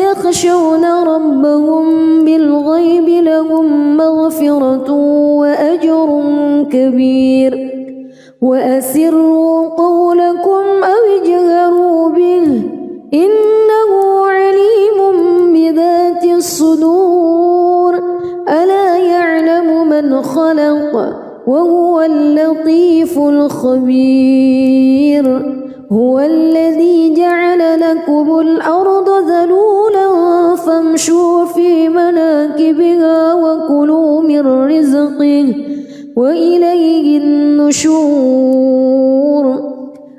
يخشون ربهم بالغيب لهم مغفرة وأجر كبير وأسروا قولكم أو اجهروا به إنه عليم بذات الصدور ألا يعلم من خلق وهو اللطيف الخبير هو الذي جعل لكم الأرض ذلولا فامشوا في مناكبها وكلوا من رزقه وإليه النشور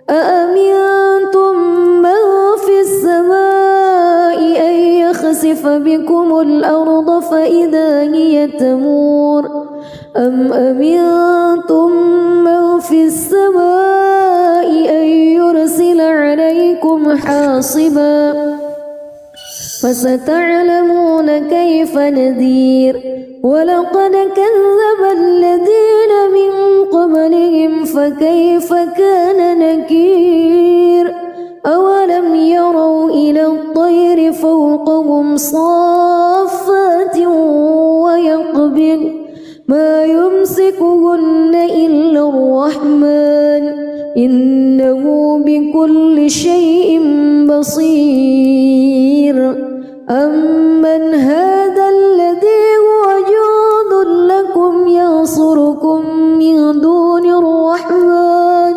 أأمنتم من في السماء أن يخسف بكم الأرض فإذا هي تمور أم أمنتم من في السماء أن يرسل عليكم حاصبا فستعلمون كيف نذير ولقد كذب الذين من قبلهم فكيف كان نكير أولم يروا إلى الطير فوقهم صافات ويقبض ما يمسكهن إلا الرحمن إنه بكل شيء بصير أمن هذا الذي هو جند لكم ينصركم من دون الرحمن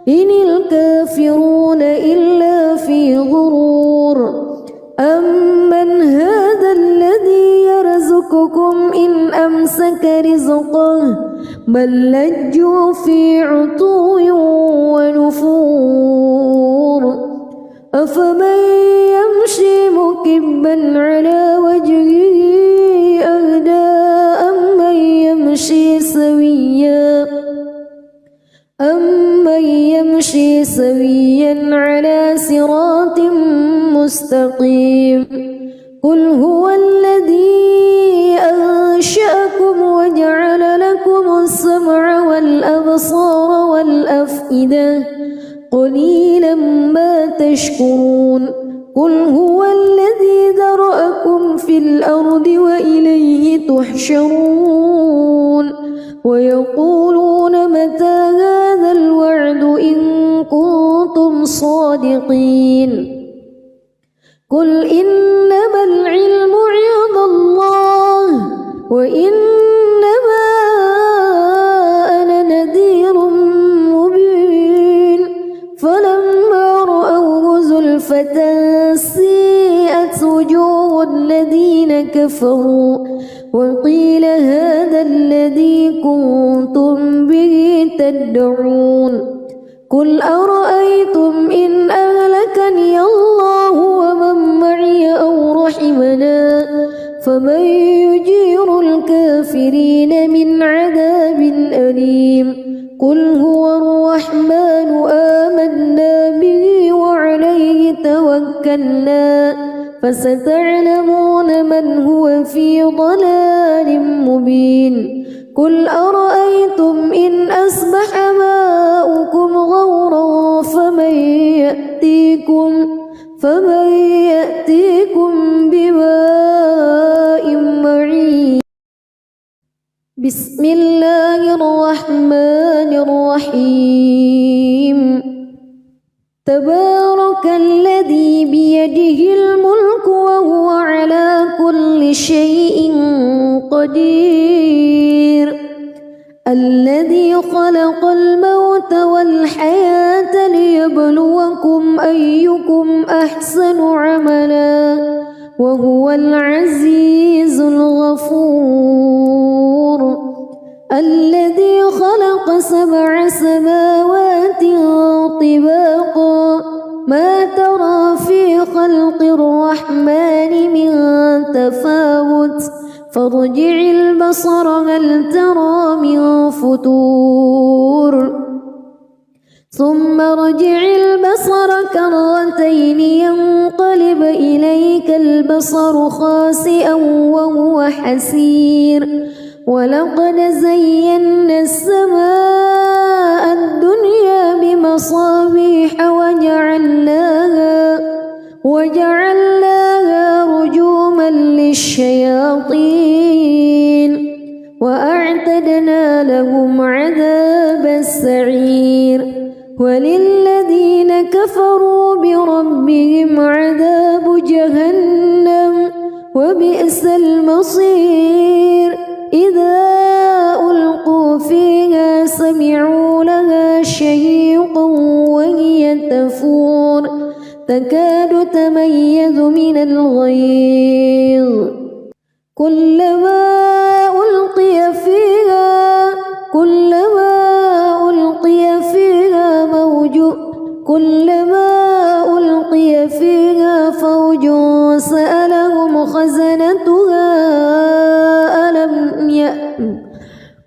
إن الكافرون إلا في غرور أمن هذا الذي يرزقكم إن أمسك رزقه بل لجوا في عتو ونفور أفمن يمشي مكبا على وجهه أهدى أمن يمشي سويا على صراط مستقيم قل هو الذي أنشأكم وجعل لكم السمع والأبصار والأفئدة قليلا ما تشكرون قل هو الذي ذرأكم في الأرض وإليه تحشرون ويقولون متى هذا الوعد إن كنتم صادقين قل إنما العلم عند الله وإنما أنا نذير مبين فلما رأوه زلفة سيئت وجوه الذين كفروا وقيل هذا الذي كنتم به تدعون قل أرأيتم إن أهلكني الله ومن معي أو رحمنا فمن يجير الكافرين من عذاب أليم قل هو الرحمن آمنا به وعليه توكلنا فستعلمون من هو في ضلال مبين قل أرأيتم إن أصبح ماؤكم غورا فمن فمن يأتيكم بماء معين بسم الله الرحمن الرحيم تبارك الذي بيده الملك وهو على كل شيء قدير الذي خلق الموت والحياة ليبلوكم أيكم أحسن عملا وهو العزيز الغفور الذي خلق 7 سماوات طباقا ما ترى في خلق الرحمن من تفاوت فارجع البصر هل ترى من فتور ثم ارجع البصر كرتين ينقلب إليك البصر خاسئا وهو حسير ولقد زينا السماء الدنيا بمصابيح وجعلناها رجوما للشياطين وأعتدنا لهم عذاب السعير وللذين كفروا بربهم عذاب جهنم وبئس المصير إذا ألقوا فيها سمعوا لها شهيقا وهي تفور تكاد تميز من الغيظ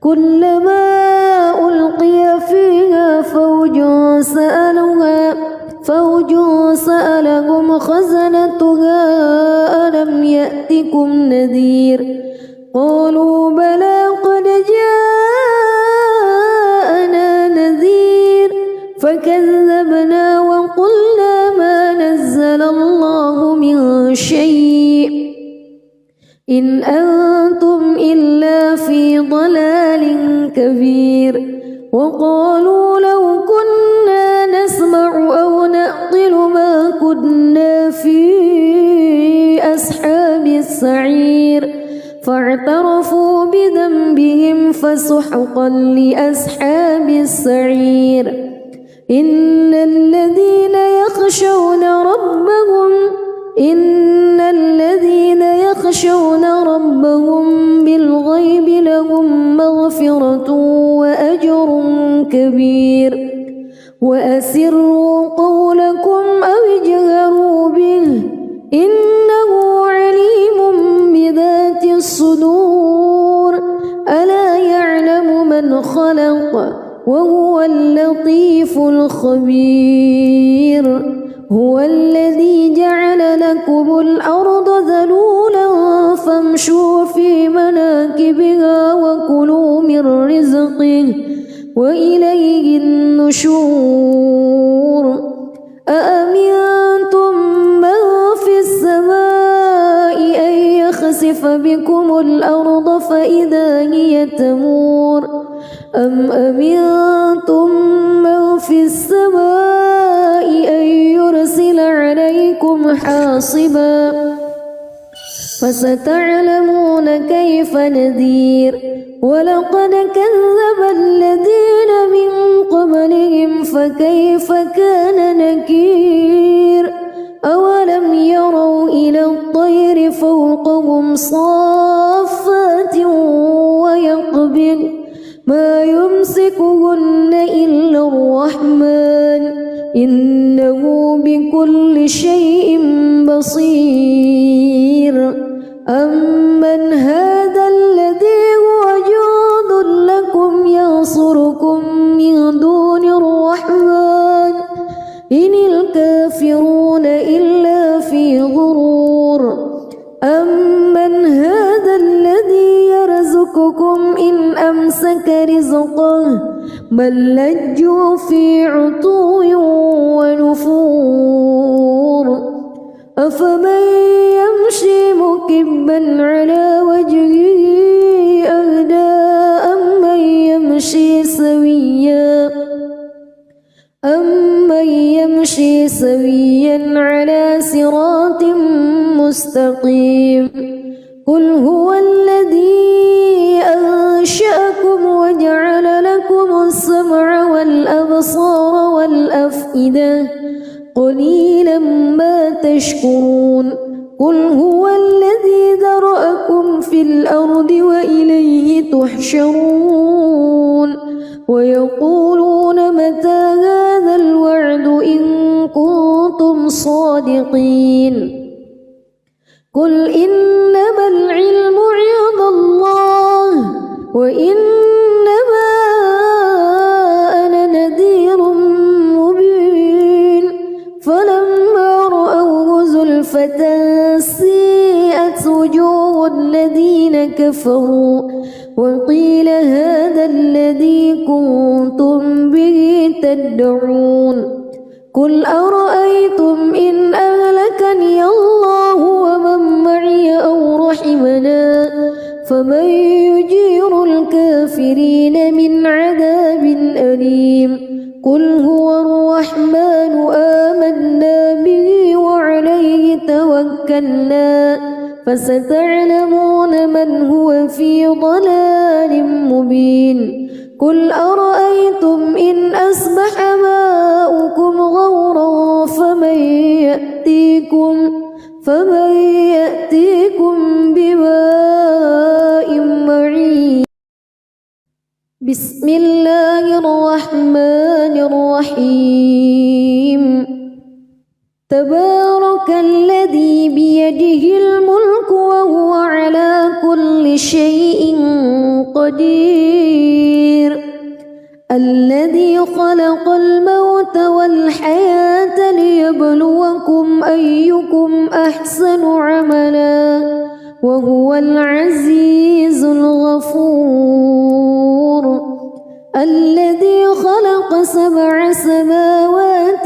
كلما ألقي فيها فوج سألهم خزنتها ألم يأتكم نذير قالوا بلى قد جاءنا نذير فكذبنا وقلنا ما نزل الله من شيء إن أنتم إلا في ضلال كبير وقالوا لو كنا نسمع أو نعقل ما كنا في أصحاب السعير فاعترفوا بذنبهم فسحقا لأصحاب السعير إن الذين يخشون ربهم بالغيب لهم مغفرة وأجر كبير وأسروا قولكم أو اجهروا به إنه عليم بذات الصدور ألا يعلم من خلق وهو اللطيف الخبير هو الذي جعل لكم الأرض ذلولا فامشوا في مناكبها وكلوا من رزقه وإليه النشور أأمنتم من في السماء أن يخسف بكم الأرض فإذا هي تمور أم أمنتم من في السماء أن يرسل عليكم حاصبا فستعلمون كيف نذير ولقد كذب الذين من قبلهم فكيف كان نكير أولم يروا إلى الطير فوقهم صافات ويقبض ما يمسكهن إلا الرحمن إنه بكل شيء بصير أمن هذا الذي هو جند لكم ينصركم من دون الرحمن إن الكافرون إلا في غرور أمن هذا الذي يرزقكم إن أمسك رزقه بل لجوا في عتو ونفور أفمن يمشي مكبا على وجهه أهدى أمن يمشي سويا على صراط مستقيم قل هو الذي أنشأكم وجعل لكم السمع والأبصار والأفئدة قليلا ما تشكرون قل هو الذي ذرأكم في الأرض وإليه تحشرون ويقولون متى هذا الوعد إن كنتم صادقين قل إنما العلم عند الله وإنما أنا نذير مبين فلما رأوه زلفة سيئت وجوه الذين كفروا وقيل هذا الذي كنتم به تدعون قل أرأيتم إن أهلكني الله ومن معي أو رحمنا فمن يجير الكافرين من عذاب أليم قل هو الرحمن آمنا به وعليه توكلنا فستعلمون من هو في ضلال مبين قل أرأيتم إن أصبح ماؤكم غورا فمن يأتيكم بماء معين بسم الله الرحمن الرحيم تبارك الذي بيده الملك وهو على كل شيء قدير الذي خلق الموت والحياة ليبلوكم أيكم أحسن عملا وهو العزيز الغفور الذي خلق 7 سماوات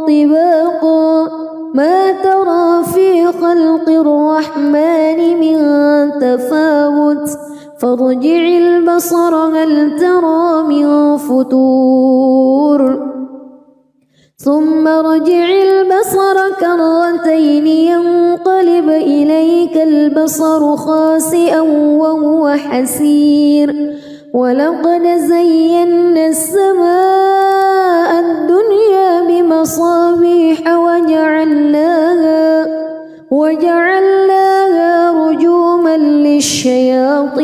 طباقا ما ترى في خلق الرحمن من تفاوت فارجع البصر هل ترى من فتور ثم ارجع البصر كرتين ينقلب إليك البصر خاسئا وهو حسير ولقد زينا السماء الدنيا بمصابيح وجعلناها رجوما للشياطين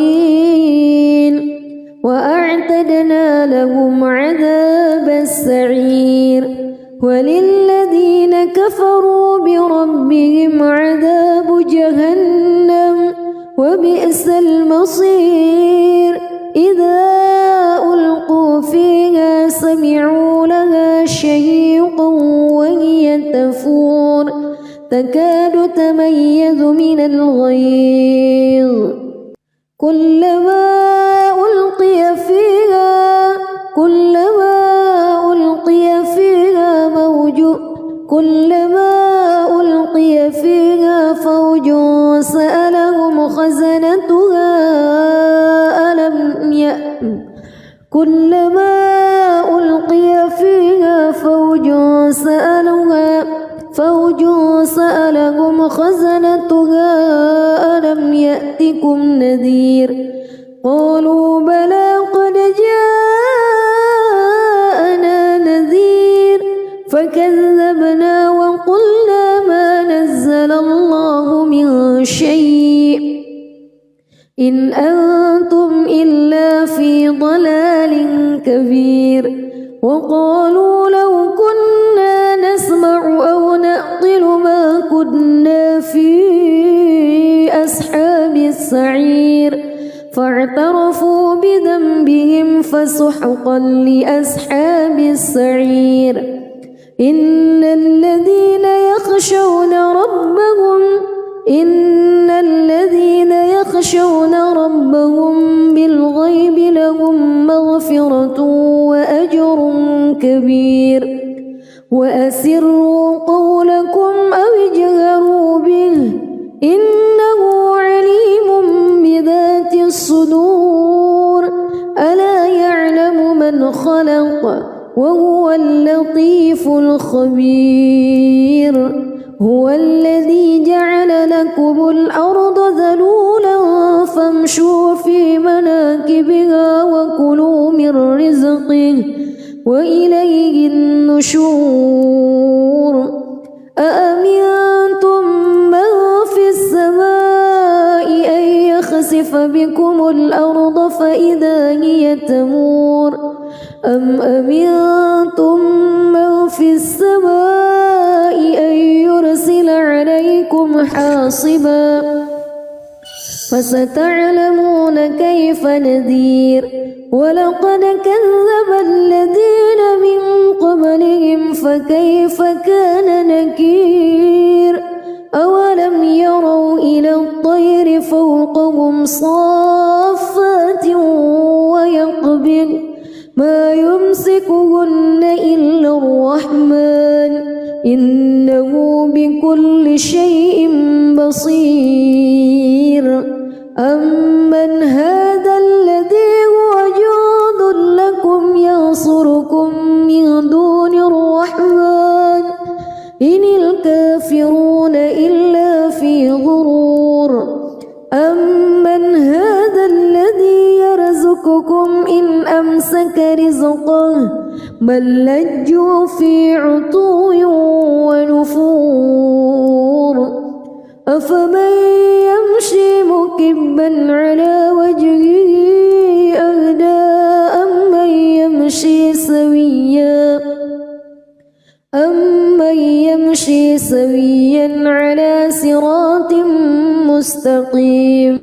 وأعتدنا لهم عذاب السعير وللذين كفروا بربهم عذاب جهنم وبئس المصير إذا ألقوا فيها سمعوا لها شهيقا وهي تفور تكاد تميز من الغيظ كلما ألقي فيها فوج سألهم خزنتها ألم يأتكم نذير قالوا بلى قد جاءنا نذير فكذبنا وقلنا ما نزل الله من شيء إن أنتم إلا في ضلال كبير وقالوا لو كنا نسمع أو نعقل ما كنا في أصحاب السعير فاعترفوا بذنبهم فسحقا لأصحاب السعير إن الذين يخشون ربهم بالغيب لهم مغفرة وأجر كبير وأسروا قولكم أو اجهروا إنه عليم بذات الصدور ألا يعلم من خلق وهو اللطيف الخبير هو الذي جعل لكم الأرض ذلولا فامشوا في مناكبها وكلوا من رزقه وإليه النشور أأمنتم من في السماء أن يخسف بكم الأرض فإذا هي تمور أم أمنتم من في السماء أن يرسل عليكم حاصبا فستعلمون كيف نذير ولقد كذب الذين من قبلهم فكيف كان نكير أولم يروا إلى الطير فوقهم صافات ويقبض ما يمسكهن إلا الرحمن إنه بكل شيء بصير أمن هذا الذي هو جند لكم ينصركم من دون الرحمن إن الكافرون إلا في غرور أمن هذا الذي يرزقكم إن أمسك رزقه بل لجوا في عتو ونفور أفمن يمشي مكبا على وجهه أهدى أمن يمشي سويا على صراط مستقيم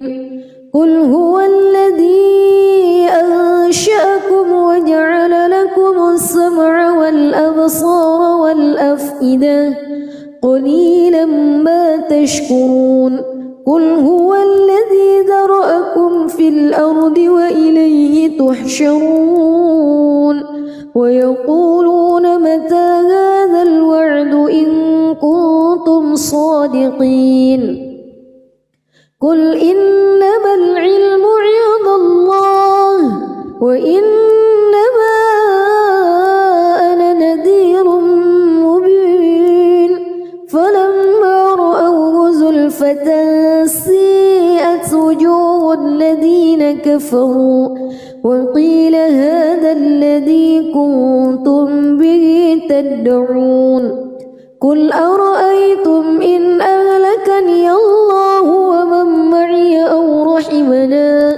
قل هو الذي أنشأكم وجعل لكم السمع والأبصار والأفئدة قليلا ما تشكرون قل هو الذي ذرأكم في الأرض وإليه تحشرون ويقولون متى هذا الوعد إن كنتم صادقين قل إنما العلم عند الله وإنما أنا نذير مبين فلما رأوه زلفة سيئت وجوه الذين كفروا وقيل هذا الذي كنتم به تدعون قل أرأيتم إن أهلكني الله ومن معي أو رحمنا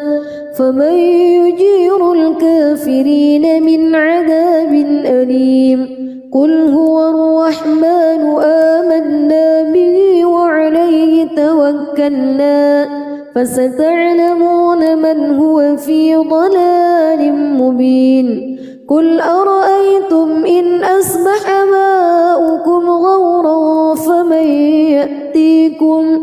فمن يجير الكافرين من عذاب أليم قل هو الرحمن آمنا به وعليه توكلنا فستعلمون من هو في ضلال مبين قل أرأيتم إن أصبح ماؤكم غورا فمن يأتيكم